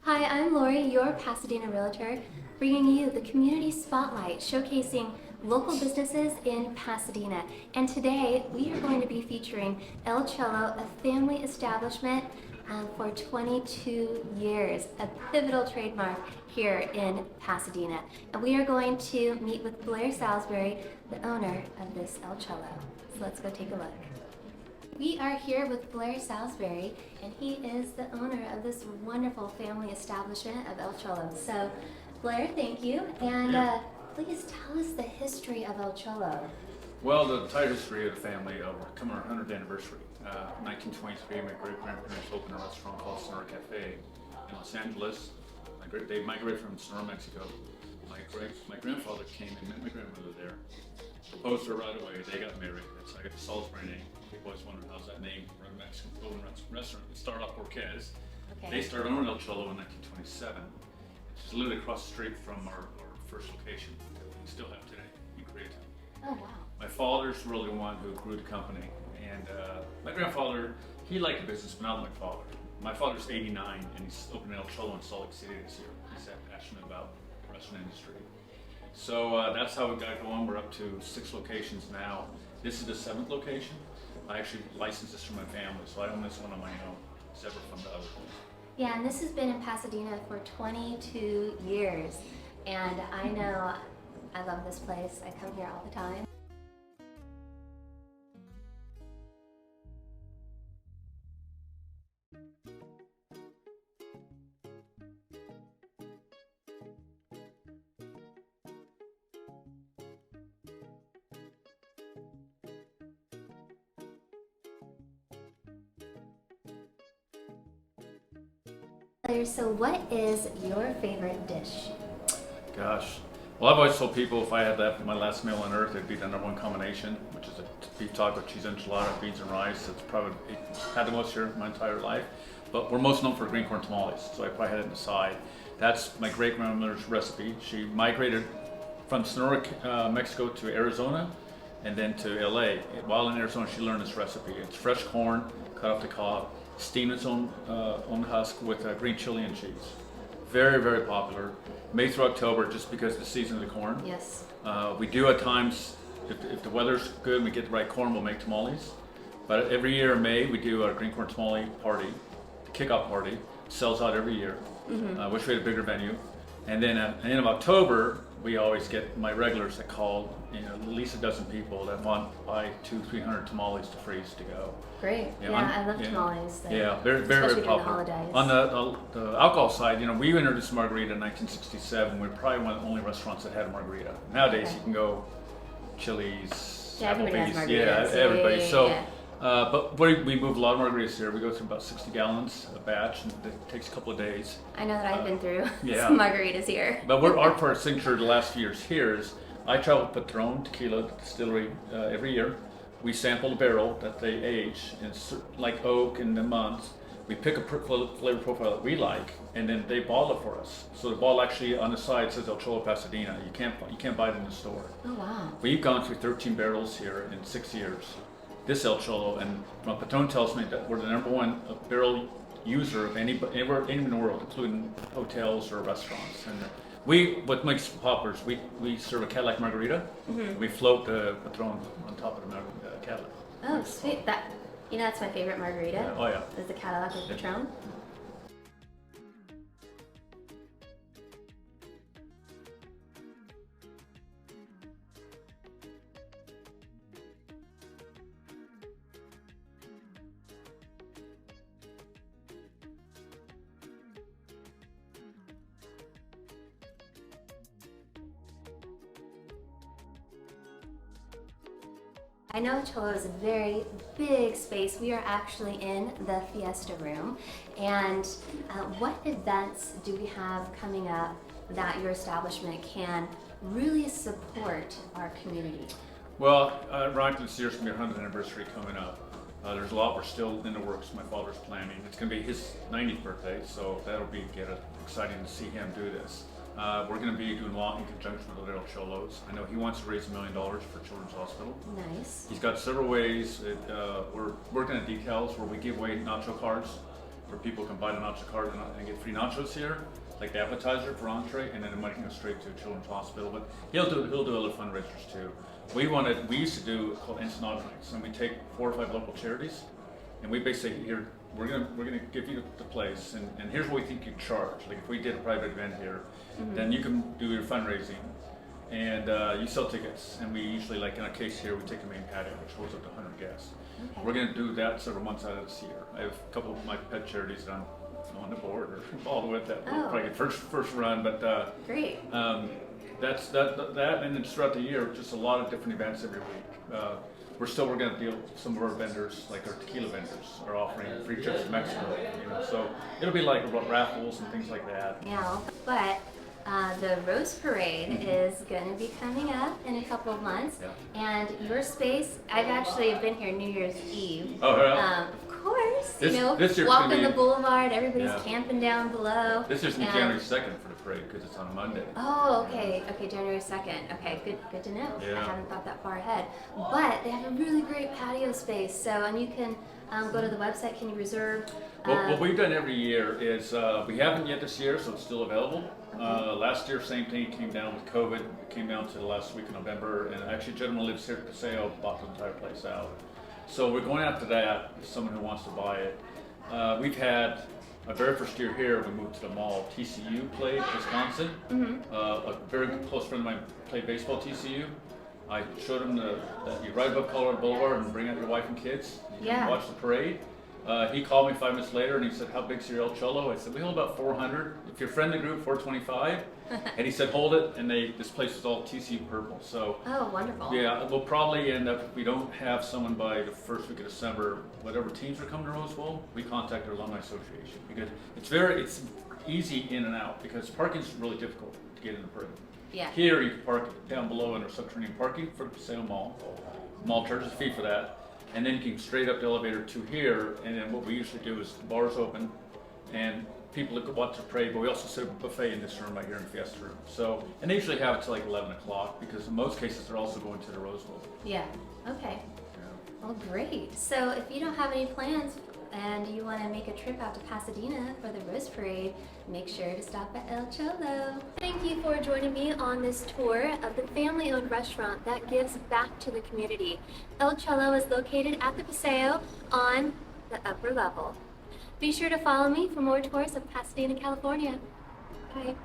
Hi, I'm Lori, your Pasadena Realtor, bringing you the Community Spotlight, showcasing local businesses in Pasadena. And today we are going to be featuring El Cholo, a family establishment for 22 years, a pivotal trademark here in Pasadena. And we are going to meet with Blair Salisbury, the owner of this El Cholo. So let's go take a look. We are here with Blair Salisbury, and he is the owner of this wonderful family establishment of El Cholo. So, Blair, thank you, and please tell us the history of El Cholo. Well, the entire history of the family, we're coming our 100th anniversary. 1923, my great-grandparents opened a restaurant called Sonora Cafe in Los Angeles. They migrated from Sonora, Mexico. My grandfather came and met my grandmother there, proposed to her right away. They got married. That's how I got the Salisbury name. People always wondered how's that name for a Mexican restaurant. It started off Porquez. Okay. They started owning El Cholo in 1927. It's literally across the street from our first location that we still have today in Koreatown. Oh, wow. My father's really the one who grew the company, and my grandfather, he liked the business, but not my father. My father's 89, and he's opening El Cholo in Salt Lake City this year. He's that passionate about the restaurant industry. So that's how we got going. We're up to 6 locations now. This is the 7th location. I actually licensed this from my family, so I own this one on my own, separate from the other ones. Yeah, and this has been in Pasadena for 22 years, and I know I love this place. I come here all the time. So what is your favorite dish? Gosh. Well, I've always told people if I had that for my last meal on earth, it'd be the #1 combination, which is a beef taco, cheese enchilada, beans and rice. It's probably had the most here my entire life. But we're most known for green corn tamales, so I probably had it in the side. That's my great grandmother's recipe. She migrated from Sonora, Mexico to Arizona, and then to LA. While in Arizona, she learned this recipe. It's fresh corn, cut off the cob, steamed its own husk with green chili and cheese. Very, very popular. May through October, just because of the season of the corn. Yes. We do at times, if the weather's good and we get the right corn, we'll make tamales. But every year in May, we do our green corn tamale party, the kickoff party. Sells out every year. Wish we had a bigger venue. And then at the end of October, we always get my regulars that call, at least a dozen people that want to buy 200-300 tamales to freeze to go. Great. Yeah, I love tamales. Yeah, very, very, very popular. During the holidays. On the alcohol side, we introduced margarita in 1967. We're probably one of the only restaurants that had a margarita. Nowadays, you can go Chili's, yeah, everybody has Applebee's, margaritas. everybody. Yeah. But we move a lot of margaritas here. We go through about 60 gallons a batch, and it takes a couple of days. I know that I've been through yeah. some margaritas here. But our signature the last few years here is I travel with Patron Tequila Distillery every year. We sample the barrel that they age, and it's like oak and the months. We pick a flavor profile that we like, and then they bottle it for us. So the bottle actually on the side says El Cholo Pasadena. You can't buy it in the store. Oh wow! We've gone through 13 barrels here in 6 years. This El Cholo, and my Patron tells me that we're the #1 barrel user of anywhere in the world, including hotels or restaurants. And what makes it popular is we serve a Cadillac margarita. We float the Patron on top of the Cadillac. Oh, sweet! That's my favorite margarita. Yeah. Oh yeah. Is the Cadillac with Patron. I know Cholo is a very big space. We are actually in the Fiesta Room. And what events do we have coming up that your establishment can really support our community? Well, ironically, this year's going to be our 100th anniversary coming up. There's a lot we're still in the works. My father's planning. It's going to be his 90th birthday, so that'll be exciting to see him do this. We're going to be doing a lot in conjunction with the little Cholos. I know he wants to raise $1 million for Children's Hospital. Nice. He's got several ways. We're working on details where we give away nacho cards. where people can buy the nacho card and get free nachos here, like the appetizer for entree, and then the money can go straight to Children's Hospital. But he'll do other fundraisers too. We used to do called enchilada nights, and we take 4 or 5 local charities, and we basically say, here, we're gonna give you the place, and here's what we think you charge. Like if we did a private event here, then you can do your fundraising, and you sell tickets, and we usually, like in our case here, we take the main patio, which holds up to 100 guests. Okay. We're gonna do that several months out of this year. I have a couple of my pet charities that I'm on the board or involved with that will probably get first run, but Great. that's that, and then throughout the year, just a lot of different events every week. We're going to deal with some of our vendors, like our tequila vendors, are offering free trips to Mexico. So it'll be like raffles and things like that. Yeah, but the Rose Parade is going to be coming up in a couple of months, and your space. I've actually been here New Year's Eve. Oh, yeah. Of course, this year's walking gonna the be, boulevard, everybody's camping down below. This year's January 2nd for the parade because it's on a Monday. Oh, okay, January 2nd. Okay, good to know. Yeah. I haven't thought that far ahead. But they have a really great patio space, so, and you can go to the website, can you reserve? What we've done every year is, we haven't yet this year, so it's still available. Last year, same thing, came down with COVID. It came down to the last week of November, and actually, a gentleman lives here at Paseo, bought the entire place out. So we're going after that, someone who wants to buy it. We've had, our very first year here, we moved to the mall. TCU played, Wisconsin. A very close friend of mine played baseball at TCU. I showed him that you ride above Colorado Boulevard and bring out your wife and kids. You can watch the parade. He called me 5 minutes later and he said, how big's your El Cholo? I said, we hold about 400. If you're friendly group, 425. And he said, hold it. And this place was all TCU purple. So, oh, wonderful. Yeah, we'll probably end up, if we don't have someone by the first week of December, whatever teams are coming to Rose Bowl, we contact our alumni association because it's easy in and out because parking's really difficult to get in the parade. Yeah. Here you can park down below in our subterranean parking for the Paseo Mall. Mall charges a fee for that. And then you can straight up the elevator to here, and then what we usually do is the bar's open, and people that watch the parade, but we also set up a buffet in this room right here in the Fiesta room. So, and they usually have it till like 11 o'clock, because in most cases they're also going to the Rose Bowl. Yeah, okay. Yeah. Well, great. So if you don't have any plans and you want to make a trip out to Pasadena for the Rose Parade, make sure to stop at El Cholo. Thank you for joining me on this tour of the family-owned restaurant that gives back to the community. El Cholo is located at the Paseo on the upper level. Be sure to follow me for more tours of Pasadena, California. Bye.